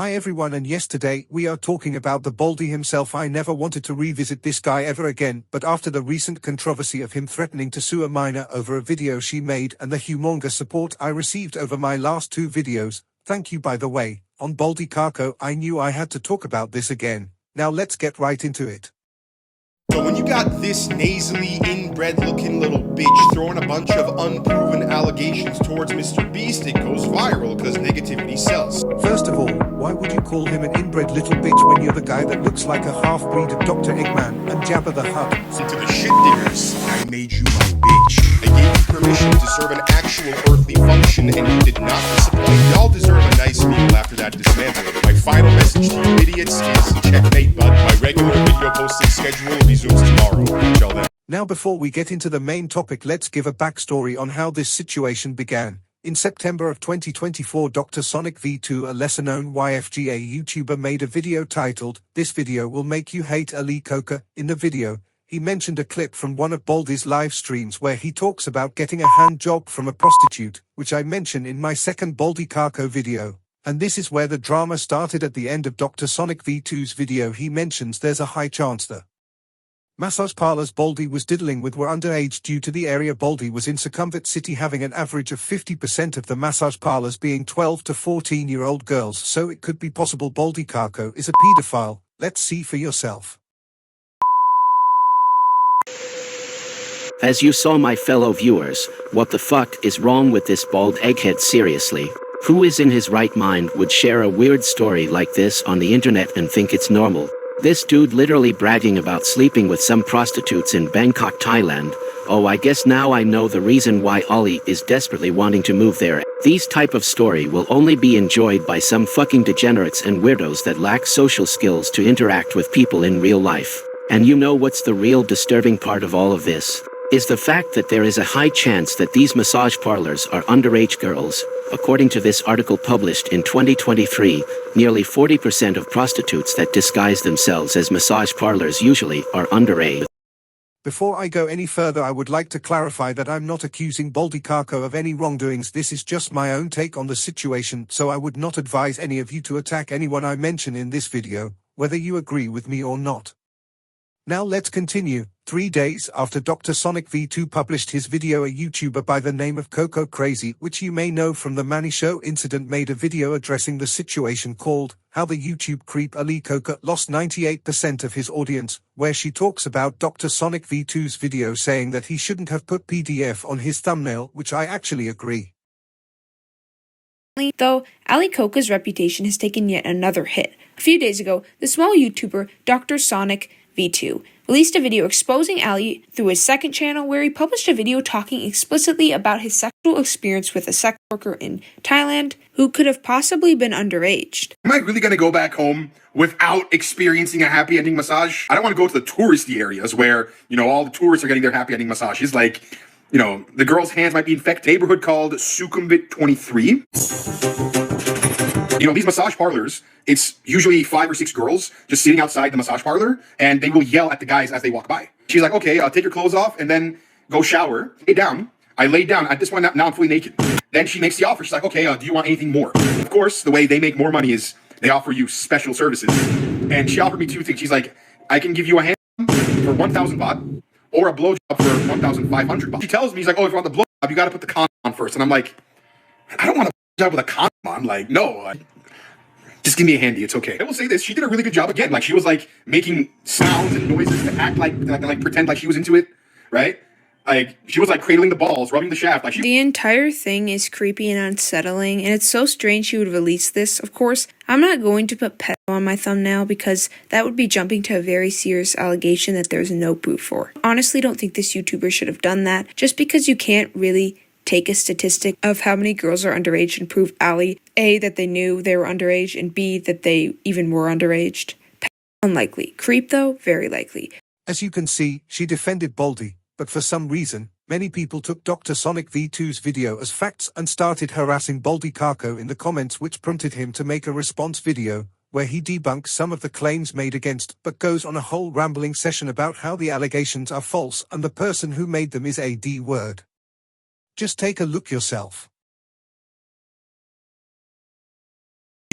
Hi everyone, and yesterday we are talking about the Baldy himself. I never wanted to revisit this guy ever again, but after the recent controversy of him threatening to sue a minor over a video she made and the humongous support I received over my last two videos, thank you by the way, on Baldy Kako, I knew I had to talk about this again. Now let's get right into it. So when you got this nasally, inbred looking little bitch throwing a bunch of unproven allegations towards Mr. Beast, it goes viral because negativity sells. First of all, why would you call him an inbred little bitch when you're the guy that looks like a half-breed of Dr. Eggman and Jabba the Hutt? To the shit diggers, I made you my bitch. I gave you permission to serve an actual earthly function and you did not disappoint. Y'all deserve a nice meal after that dismantling. My final message to you idiots is checkmate, bud. My regular video posting schedule resumes tomorrow. Until then. Now before we get into the main topic, let's give a backstory on how this situation began. In September of 2024, Dr. Sonic V2, a lesser-known YFGA YouTuber, made a video titled, "This Video Will Make You Hate Ali Koca." In the video, he mentioned a clip from one of Baldy's live streams where he talks about getting a hand job from a prostitute, which I mentioned in my second Baldy Kako video. And this is where the drama started. At the end of Dr. Sonic V2's video, he mentions there's a high chance the massage parlors Baldy was diddling with were underage due to the area Baldy was in, Sukhumvit City, having an average of 50% of the massage parlors being 12 to 14-year-old girls, so it could be possible Baldy Kako is a pedophile. Let's see for yourself. As you saw, my fellow viewers, what the fuck is wrong with this bald egghead? Seriously? Who is in his right mind would share a weird story like this on the internet and think it's normal? This dude literally bragging about sleeping with some prostitutes in Bangkok, Thailand. Oh, I guess now I know the reason why Ali is desperately wanting to move there. These type of story will only be enjoyed by some fucking degenerates and weirdos that lack social skills to interact with people in real life. And you know what's the real disturbing part of all of this? Is the fact that there is a high chance that these massage parlors are underage girls. According to this article published in 2023, nearly 40% of prostitutes that disguise themselves as massage parlors usually are underage. Before I go any further, I would like to clarify that I'm not accusing Baldy Kako of any wrongdoings. This is just my own take on the situation, so I would not advise any of you to attack anyone I mention in this video, whether you agree with me or not. Now let's continue. 3 days after Dr. Sonic V2 published his video, a YouTuber by the name of Koca Crazy, which you may know from the Manny Show incident, made a video addressing the situation called "How the YouTube Creep Ali Koca Lost 98% of His Audience," where she talks about Dr. Sonic V2's video, saying that he shouldn't have put PDF on his thumbnail, which I actually agree. Though, Ali Koca's reputation has taken yet another hit. A few days ago, the small YouTuber Dr. Sonic V2 released a video exposing Ali through his second channel, where he published a video talking explicitly about his sexual experience with a sex worker in Thailand who could have possibly been underage. Am I really going to go back home without experiencing a happy ending massage? I don't want to go to the touristy areas where, all the tourists are getting their happy ending massages. Like, the girl's hands might be infected. Neighborhood called Sukhumvit 23. These massage parlors, it's usually 5 or 6 girls just sitting outside the massage parlor, and they will yell at the guys as they walk by. She's like, "Okay, take your clothes off and then go shower." Lay down. I laid down. At this point, now I'm fully naked. Then she makes the offer. She's like, "Okay, do you want anything more?" Of course, the way they make more money is they offer you special services. And she offered me 2 things. She's like, "I can give you a hand for 1,000 baht or a blowjob for 1,500 baht." She tells me, he's like, "Oh, if you want the blowjob, you got to put the condom on first." And I'm like, "I don't want a blowjob with a condom on." Like, no. Just give me a handy, it's okay. I will say this, she did a really good job again. Like, she was like making sounds and noises to act like pretend like she was into it, right? Like, she was like cradling the balls, rubbing the shaft. Like, The entire thing is creepy and unsettling, and it's so strange she would release this. Of course, I'm not going to put pedo on my thumbnail because that would be jumping to a very serious allegation that there's no proof for. Honestly, don't think this YouTuber should have done that, just because you can't really take a statistic of how many girls are underage and prove Ali, A, that they knew they were underage, and B, that they even were underaged. Unlikely. Creep, though, very likely. As you can see, she defended Baldy, but for some reason, many people took Dr. Sonic V2's video as facts and started harassing Baldy Kako in the comments, which prompted him to make a response video, where he debunks some of the claims made against, but goes on a whole rambling session about how the allegations are false and the person who made them is a D-word. Just take a look yourself.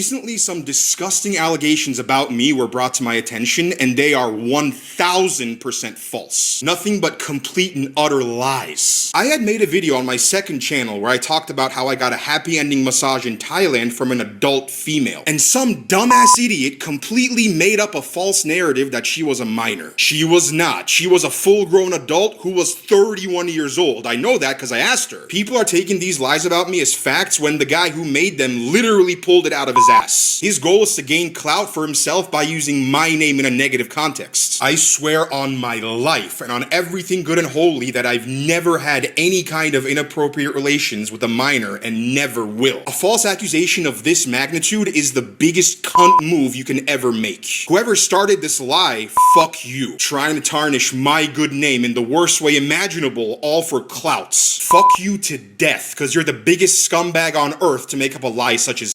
Recently, some disgusting allegations about me were brought to my attention, and they are 1000% false. Nothing but complete and utter lies. I had made a video on my second channel where I talked about how I got a happy ending massage in Thailand from an adult female, and some dumbass idiot completely made up a false narrative that she was a minor. She was not. She was a full-grown adult who was 31 years old. I know that because I asked her. People are taking these lies about me as facts when the guy who made them literally pulled it out of his ass. His goal is to gain clout for himself by using my name in a negative context. I swear on my life and on everything good and holy that I've never had any kind of inappropriate relations with a minor and never will. A false accusation of this magnitude is the biggest cunt move you can ever make. Whoever started this lie, fuck you. Trying to tarnish my good name in the worst way imaginable, all for clouts. Fuck you to death, because you're the biggest scumbag on earth to make up a lie such as.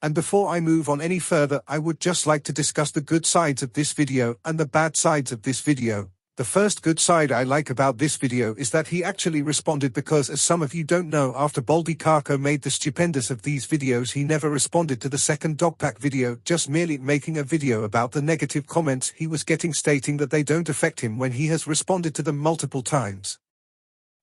And before I move on any further, I would just like to discuss the good sides of this video and the bad sides of this video. The first good side I like about this video is that he actually responded, because as some of you don't know, after Baldy Kako made the stupendous of these videos, he never responded to the second dogpack video, just merely making a video about the negative comments he was getting, stating that they don't affect him when he has responded to them multiple times.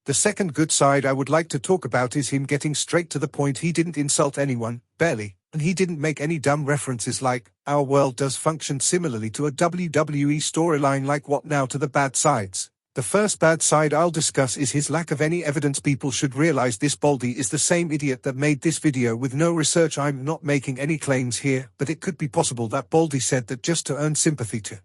The second good side I would like to talk about is him getting straight to the point. He didn't insult anyone, barely, and he didn't make any dumb references like, our world does function similarly to a WWE storyline. Like, what now to the bad sides? The first bad side I'll discuss is his lack of any evidence. People should realize this Baldy is the same idiot that made this video with no research. I'm not making any claims here, but it could be possible that Baldy said that just to earn sympathy to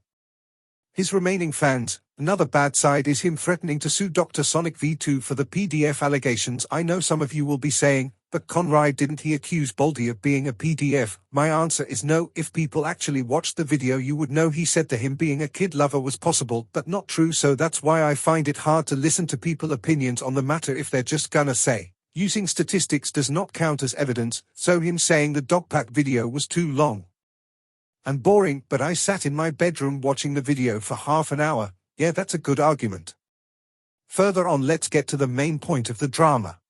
his remaining fans. Another bad side is him threatening to sue Dr. Sonic V2 for the PDF allegations. I know some of you will be saying, but Conrad, didn't he accuse Baldy of being a PDF? My answer is no. If people actually watched the video, you would know he said to him being a kid lover was possible, but not true. So that's why I find it hard to listen to people's opinions on the matter if they're just gonna say using statistics does not count as evidence. So him saying the dogpack video was too long and boring, but I sat in my bedroom watching the video for half an hour. Yeah, that's a good argument. Further on, let's get to the main point of the drama.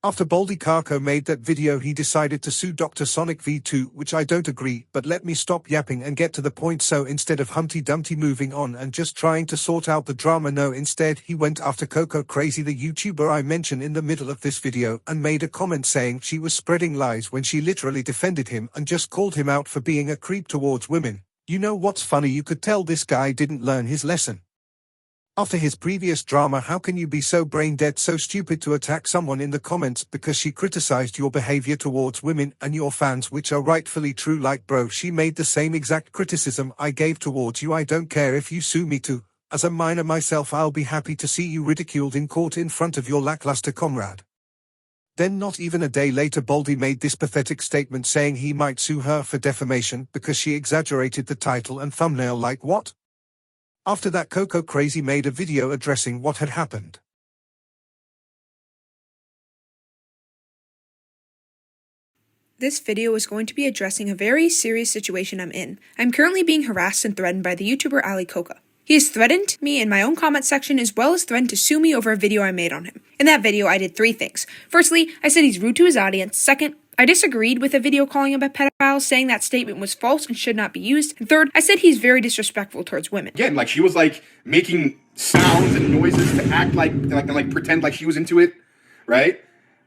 After Baldy Kako made that video, he decided to sue Dr. Sonic V2, which I don't agree, but let me stop yapping and get to the point. So instead of Humpty Dumpty moving on and just trying to sort out the drama, no, instead he went after Koca Crazy, the YouTuber I mentioned in the middle of this video, and made a comment saying she was spreading lies when she literally defended him and just called him out for being a creep towards women. You know what's funny? You could tell this guy didn't learn his lesson. After his previous drama, how can you be so brain dead, so stupid to attack someone in the comments because she criticized your behavior towards women and your fans, which are rightfully true? Like, bro, she made the same exact criticism I gave towards you. I don't care if you sue me too. As a minor myself, I'll be happy to see you ridiculed in court in front of your lackluster comrade. Then not even a day later, Baldy made this pathetic statement saying he might sue her for defamation because she exaggerated the title and thumbnail. Like, what? After that, Koca Crazy made a video addressing what had happened. This video is going to be addressing a very serious situation I'm in. I'm currently being harassed and threatened by the YouTuber Koca. He has threatened me in my own comment section, as well as threatened to sue me over a video I made on him. In that video, I did 3 things. Firstly, I said he's rude to his audience. Second, I disagreed with a video calling him a pedophile, saying that statement was false and should not be used. And third, I said he's very disrespectful towards women. Again, like, she was like making sounds and noises to act like pretend like she was into it, right?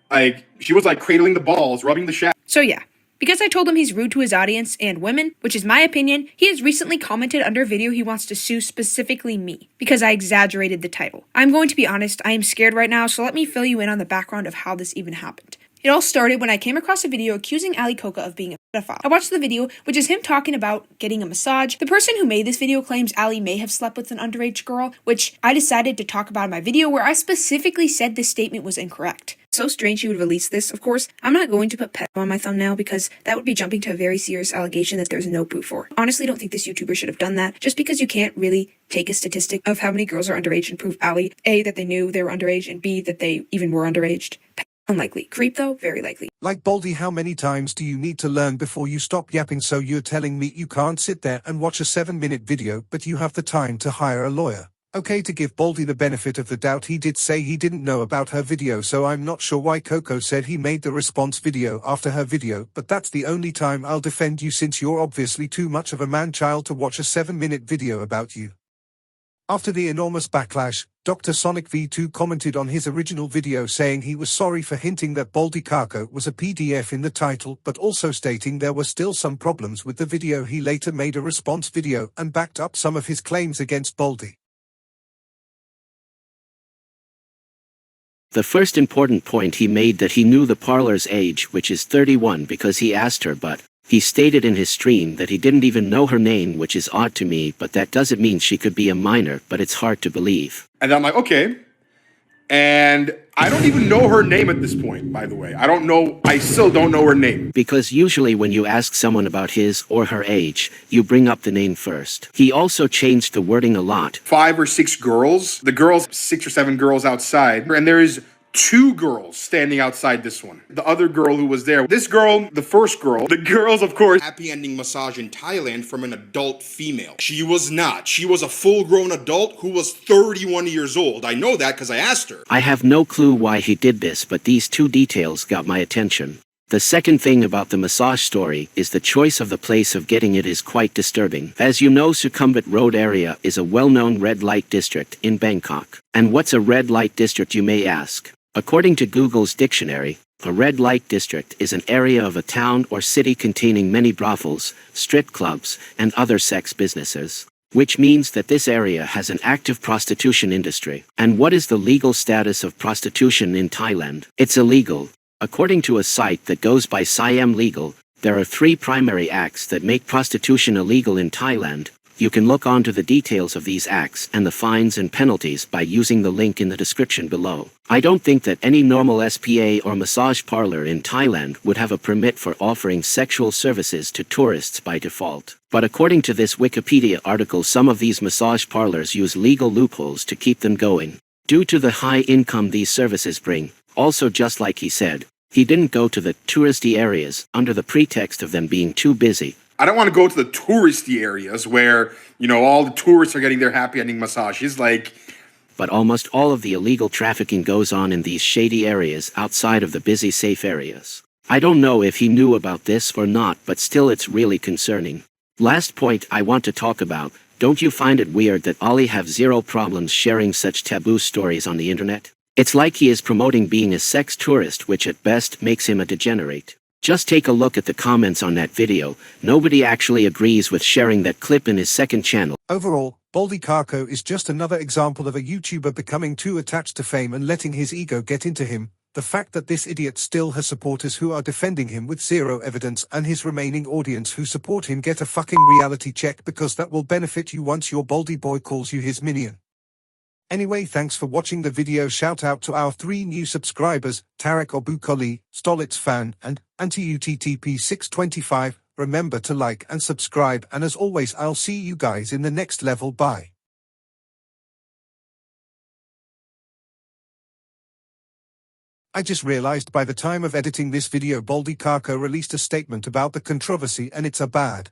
Like, she was like cradling the balls, rubbing the shaft. So yeah, because I told him he's rude to his audience and women, which is my opinion, he has recently commented under a video he wants to sue specifically me because I exaggerated the title. I'm going to be honest, I am scared right now, so let me fill you in on the background of how this even happened. It all started when I came across a video accusing Koca of being a pedophile. I watched the video, which is him talking about getting a massage. The person who made this video claims Ali may have slept with an underage girl, which I decided to talk about in my video, where I specifically said this statement was incorrect. So strange she would release this. Of course, I'm not going to put pedo on my thumbnail because that would be jumping to a very serious allegation that there's no proof for. Honestly, don't think this YouTuber should have done that, just because you can't really take a statistic of how many girls are underage and prove Ali, A, that they knew they were underage, and B, that they even were underaged. Unlikely. Creep though, very likely. Like, Baldy, how many times do you need to learn before you stop yapping? So you're telling me you can't sit there and watch a 7-minute video, but you have the time to hire a lawyer? Okay, to give Baldy the benefit of the doubt, he did say he didn't know about her video, so I'm not sure why Koca said he made the response video after her video, but that's the only time I'll defend you since you're obviously too much of a man-child to watch a 7-minute video about you. After the enormous backlash, Dr. Sonic V2 commented on his original video saying he was sorry for hinting that Baldy Koca was a PDF in the title, but also stating there were still some problems with the video. He later made a response video and backed up some of his claims against Baldy. The first important point he made that he knew the parlor's age, which is 31, because he asked her, but he stated in his stream that he didn't even know her name, which is odd to me, but that doesn't mean she could be a minor, but it's hard to believe. And I'm like, okay. And I don't even know her name at this point, by the way. I still don't know her name. Because usually when you ask someone about his or her age, you bring up the name first. He also changed the wording a lot. 5 or 6 girls. The girls, 6 or 7 girls outside. And there is 2 girls standing outside this one. The other girl who was there. This girl, the first girl, the girls, of course. Happy ending massage in Thailand from an adult female. She was not. She was a full-grown adult who was 31 years old. I know that because I asked her. I have no clue why he did this, but these 2 details got my attention. The second thing about the massage story is the choice of the place of getting it is quite disturbing. As you know, Sukhumvit Road area is a well-known red light district in Bangkok. And what's a red light district, you may ask? According to Google's dictionary, a red light district is an area of a town or city containing many brothels, strip clubs, and other sex businesses. Which means that this area has an active prostitution industry. And what is the legal status of prostitution in Thailand? It's illegal. According to a site that goes by Siam Legal, there are 3 primary acts that make prostitution illegal in Thailand. You can look onto the details of these acts and the fines and penalties by using the link in the description below. I don't think that any normal SPA or massage parlor in Thailand would have a permit for offering sexual services to tourists by default. But according to this Wikipedia article, some of these massage parlors use legal loopholes to keep them going. Due to the high income these services bring, also just like he said, he didn't go to the touristy areas under the pretext of them being too busy. I don't want to go to the touristy areas where, all the tourists are getting their happy ending massages. But almost all of the illegal trafficking goes on in these shady areas outside of the busy safe areas. I don't know if he knew about this or not, but still it's really concerning. Last point I want to talk about, don't you find it weird that Ali have zero problems sharing such taboo stories on the internet? It's like he is promoting being a sex tourist, which at best makes him a degenerate. Just take a look at the comments on that video. Nobody actually agrees with sharing that clip in his second channel. Overall, Baldy Koca is just another example of a YouTuber becoming too attached to fame and letting his ego get into him. The fact that this idiot still has supporters who are defending him with zero evidence, and his remaining audience who support him, get a fucking reality check, because that will benefit you once your Baldy boy calls you his minion. Anyway, thanks for watching the video. Shout out to our 3 new subscribers, Tarek Obukoli, Stolitz Fan, and Anti-UTTP625. Remember to like and subscribe, and as always, I'll see you guys in the next level. Bye. I just realized by the time of editing this video, Baldy Koca released a statement about the controversy, and it's a bad